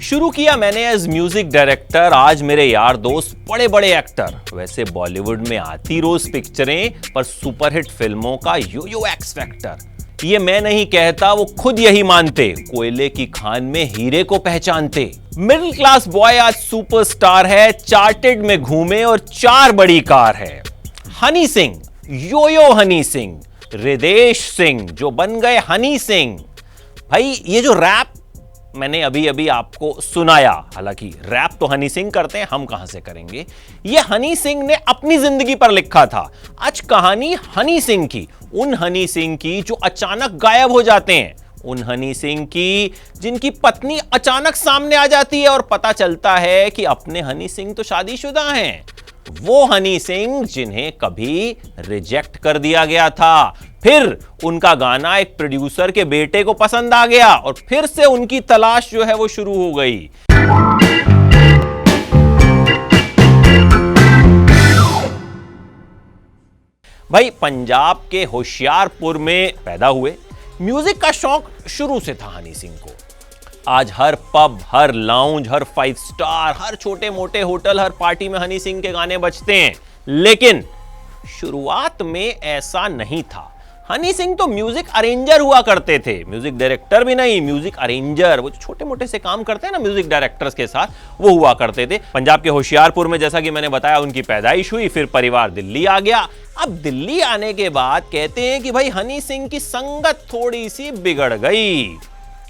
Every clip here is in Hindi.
शुरू किया मैंने एज म्यूजिक डायरेक्टर, आज मेरे यार दोस्त बड़े बड़े एक्टर। वैसे बॉलीवुड में आती रोज पिक्चरें, पर सुपरहिट फिल्मों का यो यो एक्स फैक्टर। ये मैं नहीं कहता, वो खुद यही मानते। कोयले की खान में हीरे को पहचानते। मिडिल क्लास बॉय आज सुपरस्टार है, चार्टेड में घूमे और 4 बड़ी कार है। हनी सिंह, योयो हनी सिंह, हृदेश सिंह जो बन गए हनी सिंह। भाई ये जो रैप मैंने अभी अभी आपको सुनाया, हालांकि रैप तो हनी सिंह करते हैं, हम कहां से करेंगे। ये हनी सिंह ने अपनी जिंदगी पर लिखा था। आज कहानी हनी सिंह की, उन हनी सिंह की जो अचानक गायब हो जाते हैं, उन हनी सिंह की जिनकी पत्नी अचानक सामने आ जाती है और पता चलता है कि अपने हनी सिंह तो शादीशुदा हैं। वो हनी सिंह जिन्हें कभी रिजेक्ट कर दिया गया था, फिर उनका गाना एक प्रोड्यूसर के बेटे को पसंद आ गया और फिर से उनकी तलाश जो है वो शुरू हो गई। भाई पंजाब के होशियारपुर में पैदा हुए। म्यूजिक का शौक शुरू से था हनी सिंह को। आज हर पब, हर लाउंज, हर 5 स्टार, हर छोटे मोटे होटल, हर पार्टी में हनी सिंह के गाने बजते हैं। लेकिन शुरुआत में ऐसा नहीं था। हनी सिंह तो म्यूजिक अरेंजर हुआ करते थे, म्यूजिक डायरेक्टर भी नहीं, म्यूजिक अरेंजर। वो छोटे मोटे से काम करते हैं ना म्यूजिक डायरेक्टर्स के साथ, वो हुआ करते थे। पंजाब के होशियारपुर में, जैसा कि मैंने बताया, उनकी पैदाइश हुई। फिर परिवार दिल्ली आ गया। अब दिल्ली आने के बाद कहते हैं कि भाई हनी सिंह की संगत थोड़ी सी बिगड़ गई।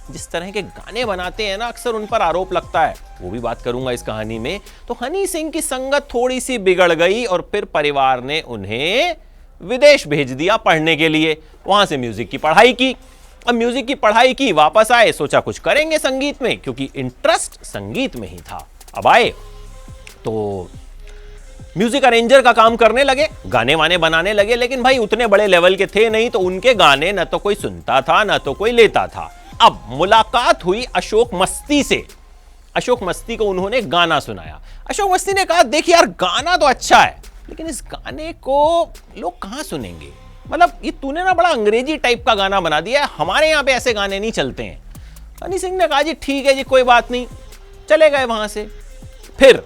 जिस तरह के गाने बनाते हैं ना, अक्सर उन पर आरोप लगता है, वो भी बात करूंगा इस कहानी में। तो हनी सिंह की संगत थोड़ी सी बिगड़ गई और फिर परिवार ने उन्हें विदेश भेज दिया पढ़ने के लिए। वहां से म्यूजिक की पढ़ाई की। अब म्यूजिक की पढ़ाई की, वापस आए, सोचा कुछ करेंगे संगीत में, क्योंकि इंटरेस्ट संगीत में ही था। अब आए तो म्यूजिक अरेंजर का काम करने लगे, गाने वाने बनाने लगे। लेकिन भाई उतने बड़े लेवल के थे नहीं, तो उनके गाने न तो कोई सुनता था न तो कोई लेता था। अब मुलाकात हुई अशोक मस्ती से। अशोक मस्ती को उन्होंने गाना सुनाया। अशोक मस्ती ने कहा, देख यार गाना तो अच्छा है, लेकिन इस गाने को लोग कहां सुनेंगे। मतलब ये तूने ना बड़ा अंग्रेजी टाइप का गाना बना दिया है, हमारे यहां पे ऐसे गाने नहीं चलते हैं। हनी सिंह ने कहा, जी ठीक है जी, कोई बात नहीं। चले गए वहां से। फिर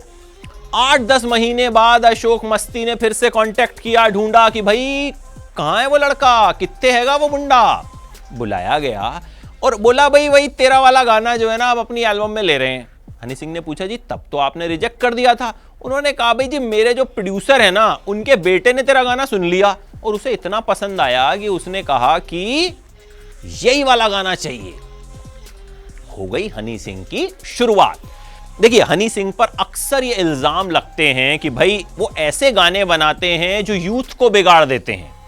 8-10 महीने बाद अशोक मस्ती ने फिर से कांटेक्ट किया, ढूंढा कि भाई कहां है वो लड़का, कित्ते हैगा वो मुंडा। बुलाया गया और बोला, भाई वही तेरा वाला गाना जो है ना, अब अपनी एल्बम में ले रहे हैं। हनी सिंह ने पूछा, जी तब तो आपने रिजेक्ट कर दिया था। उन्होंने कहा, भाई जी मेरे जो प्रोड्यूसर है ना, उनके बेटे ने तेरा गाना सुन लिया और उसे इतना पसंद आया कि उसने कहा कि यही वाला गाना चाहिए। हो गई हनी सिंह की शुरुआत। देखिए हनी सिंह पर अक्सर ये इल्जाम लगते हैं कि भाई वो ऐसे गाने बनाते हैं जो यूथ को बिगाड़ देते हैं।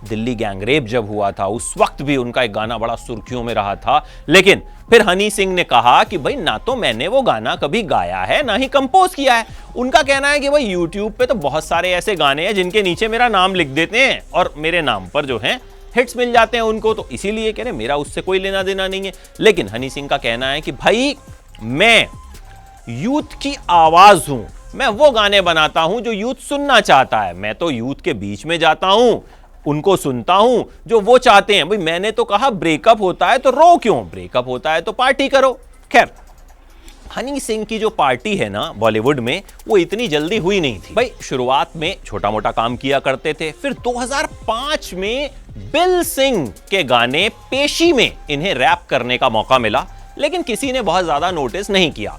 दिल्ली गैंगरेप जब हुआ था, उस वक्त भी उनका एक गाना बड़ा सुर्खियों में रहा था। लेकिन फिर हनी सिंह ने कहा कि भाई ना तो मैंने वो गाना कभी गाया है, ना ही कंपोज किया है। उनका कहना है कि भाई यूट्यूब पे तो बहुत सारे ऐसे गाने हैं जिनके नीचे मेरा नाम लिख देते हैं और मेरे नाम पर जो है हिट्स मिल जाते हैं उनको, तो इसीलिए कह रहे मेरा उससे कोई लेना देना नहीं है। लेकिन हनी सिंह का कहना है कि भाई मैं यूथ की आवाज हूं, मैं वो गाने बनाता हूं जो यूथ सुनना चाहता है। मैं तो यूथ के बीच में जाता हूं, उनको सुनता हूं जो वो चाहते हैं। भाई मैंने तो कहा ब्रेकअप होता है तो रो क्यों, ब्रेकअप होता है तो पार्टी करो। खैर हनी सिंह की जो पार्टी है ना बॉलीवुड में, वो इतनी जल्दी हुई नहीं थी। भाई शुरुआत में छोटा मोटा काम किया करते थे। फिर 2005 में बिल सिंह के गाने पेशी में इन्हें रैप करने का मौका मिला, लेकिन किसी ने बहुत ज्यादा नोटिस नहीं किया।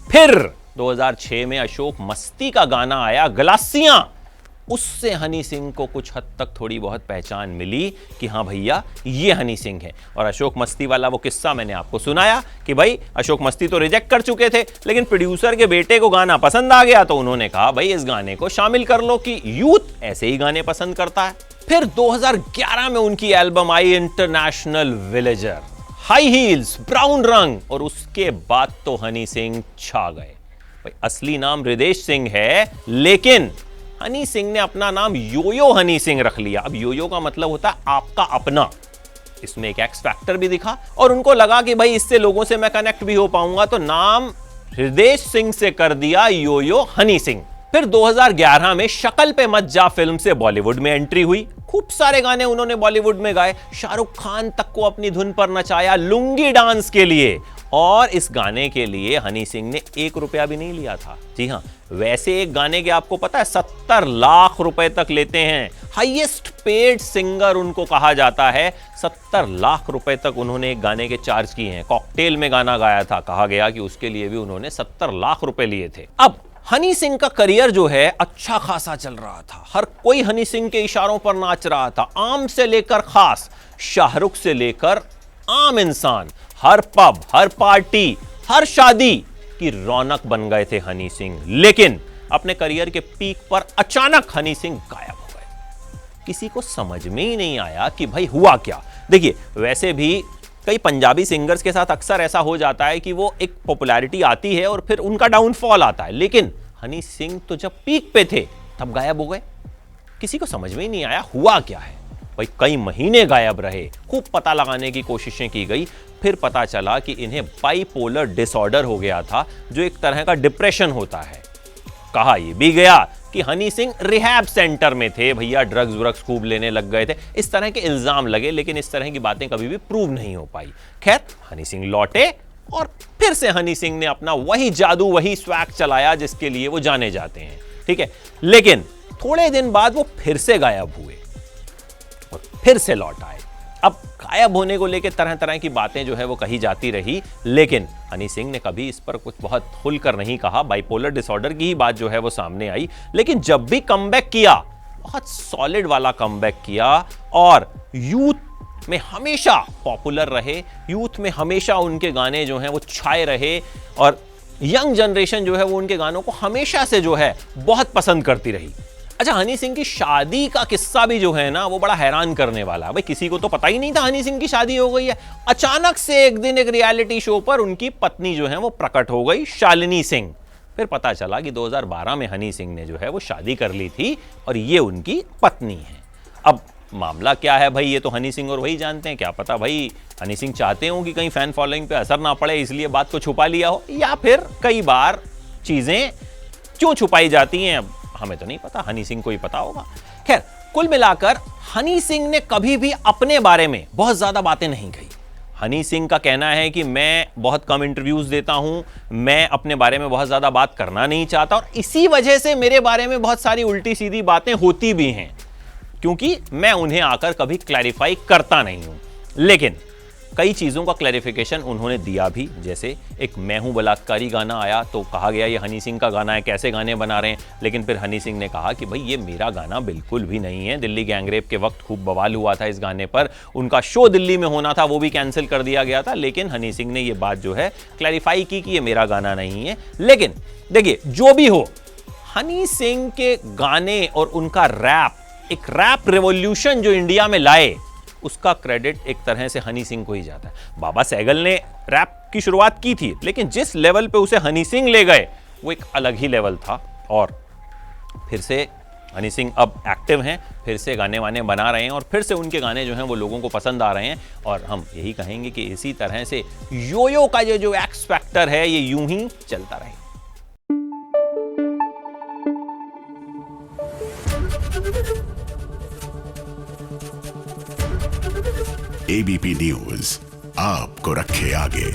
फिर 2006 में अशोक मस्ती का गाना आया गलासियां। उससे हनी सिंह को कुछ हद तक थोड़ी बहुत पहचान मिली कि हाँ भैया ये हनी सिंह है। और अशोक मस्ती वाला वो किस्सा मैंने आपको सुनाया कि भाई अशोक मस्ती तो रिजेक्ट कर चुके थे, लेकिन प्रोड्यूसर के बेटे को गाना पसंद आ गया तो उन्होंने कहा भाई इस गाने को शामिल कर लो कि यूथ ऐसे ही गाने पसंद करता है। फिर 2011 में उनकी एल्बम आई International Villager, High Heels, Brown Rang, और उसके बाद तो हनी सिंह छा गए। भाई असली नाम हृदेश सिंह है, लेकिन हनी सिंह ने अपना नाम योयो हनी सिंह रख लिया। अब योयो का मतलब होता है आपका अपना। इसमें एक एक्स फैक्टर भी दिखा और उनको लगा कि भाई इससे लोगों से मैं कनेक्ट भी हो पाऊंगा, तो नाम हृदेश सिंह से कर दिया योयो हनी सिंह। फिर 2011 में शक्ल पे मत जा फिल्म से बॉलीवुड में एंट्री हुई। खूब सारे गाने उन्होंने बॉलीवुड में गाए, शाहरुख खान तक को अपनी धुन पर नचाया लुंगी डांस के लिए। और इस गाने के लिए हनी सिंह ने 1 रुपया भी नहीं लिया था। जी हां, वैसे एक गाने के आपको पता है 70 लाख रुपए तक लेते हैं, हाईएस्ट पेड सिंगर उनको कहा जाता है। 70 लाख रुपए तक उन्होंने एक गाने के चार्ज किए हैं। कॉकटेल में गाना गाया था, कहा गया कि उसके लिए भी उन्होंने 70 लाख रुपए लिए थे। अब हनी सिंह का करियर जो है अच्छा खासा चल रहा था, हर कोई हनी सिंह के इशारों पर नाच रहा था, आम से लेकर खास, शाहरुख से लेकर आम इंसान, हर पब, हर पार्टी, हर शादी की रौनक बन गए थे हनी सिंह। लेकिन अपने करियर के पीक पर अचानक हनी सिंह गायब हो गए। किसी को समझ में ही नहीं आया कि भाई हुआ क्या। देखिए, वैसे भी कई पंजाबी सिंगर्स के साथ अक्सर ऐसा हो जाता है कि वो एक पॉपुलैरिटी आती है और फिर उनका डाउनफॉल आता है, लेकिन हनी सिंह तो जब पीक पे थे तब गायब हो गए। किसी को समझ में ही नहीं आया हुआ क्या है। भाई कई महीने गायब रहे, खूब पता लगाने की कोशिशें की गई, फिर पता चला कि इन्हें बाइपोलर डिसऑर्डर हो गया था, जो एक तरह का डिप्रेशन होता है। कहा यह भी गया कि हनी सिंह रिहैब सेंटर में थे, भैया ड्रग्स व्रग्स खूब लेने लग गए थे, इस तरह के इल्जाम लगे, लेकिन इस तरह की बातें कभी भी प्रूव नहीं हो पाई। खैर, हनी सिंह लौटे और फिर से हनी सिंह ने अपना वही जादू, वही स्वैग चलाया जिसके लिए वो जाने जाते हैं, ठीक है। लेकिन थोड़े दिन बाद वो फिर से गायब हुए और फिर से लौट आए। अब गायब होने को लेकर तरह तरह की बातें जो है वो कही जाती रही, लेकिन हनी सिंह ने कभी इस पर कुछ बहुत खुलकर नहीं कहा। बाइपोलर डिसऑर्डर की ही बात जो है वो सामने आई, लेकिन जब भी कमबैक किया, बहुत सॉलिड वाला कमबैक किया और यूथ में हमेशा पॉपुलर रहे, यूथ में हमेशा उनके गाने जो हैं वो छाए रहे और यंग जनरेशन जो है वो उनके गानों को हमेशा से जो है बहुत पसंद करती रही। अच्छा, हनी सिंह की शादी का किस्सा भी जो है ना वो बड़ा हैरान करने वाला है। भाई किसी को तो पता ही नहीं था हनी सिंह की शादी हो गई है। अचानक से एक दिन एक रियलिटी शो पर उनकी पत्नी जो है वो प्रकट हो गई, शालिनी सिंह। फिर पता चला कि 2012 में हनी सिंह ने जो है वो शादी कर ली थी और ये उनकी पत्नी है। अब मामला क्या है भाई, ये तो हनी सिंह और वही जानते हैं। क्या पता भाई हनी सिंह चाहते हो कि कहीं फैन फॉलोइंग पे असर ना पड़े, इसलिए बात को छुपा लिया हो, या फिर कई बार चीजें क्यों छुपाई जाती हैं हमें तो नहीं पता, हनी सिंह को ही पता होगा। खैर, कुल मिलाकर हनी सिंह ने कभी भी अपने बारे में बहुत ज्यादा बातें नहीं कही। हनी सिंह का कहना है कि मैं बहुत कम इंटरव्यूज देता हूं, मैं अपने बारे में बहुत ज्यादा बात करना नहीं चाहता और इसी वजह से मेरे बारे में बहुत सारी उल्टी सीधी बातें होती भी हैं, क्योंकि मैं उन्हें आकर कभी क्लैरिफाई करता नहीं हूं। लेकिन कई चीजों का क्लैरिफिकेशन उन्होंने दिया भी, जैसे एक मैं हूं बलात्कारी गाना आया तो कहा गया ये हनी सिंह का गाना है, कैसे गाने बना रहे हैं। लेकिन फिर हनी सिंह ने कहा कि भाई ये मेरा गाना बिल्कुल भी नहीं है। दिल्ली गैंगरेप के वक्त खूब बवाल हुआ था इस गाने पर, उनका शो दिल्ली में होना था वो भी कैंसिल कर दिया गया था, लेकिन हनी सिंह ने ये बात जो है क्लैरिफाई की कि ये मेरा गाना नहीं है। लेकिन देखिए, जो भी हो, हनी सिंह के गाने और उनका रैप, एक रैप रेवोल्यूशन जो इंडिया में लाए, उसका क्रेडिट एक तरह से हनी सिंह को ही जाता है। बाबा सहगल ने रैप की शुरुआत की थी, लेकिन जिस लेवल पे उसे हनी सिंह ले गए वो एक अलग ही लेवल था। और फिर से हनी सिंह अब एक्टिव हैं, फिर से गाने वाने बना रहे हैं और फिर से उनके गाने जो हैं वो लोगों को पसंद आ रहे हैं। और हम यही कहेंगे कि इसी तरह से योयो का जो एक्स फैक्टर है ये यूं ही चलता रहे। एबीपी न्यूज आपको रखे आगे।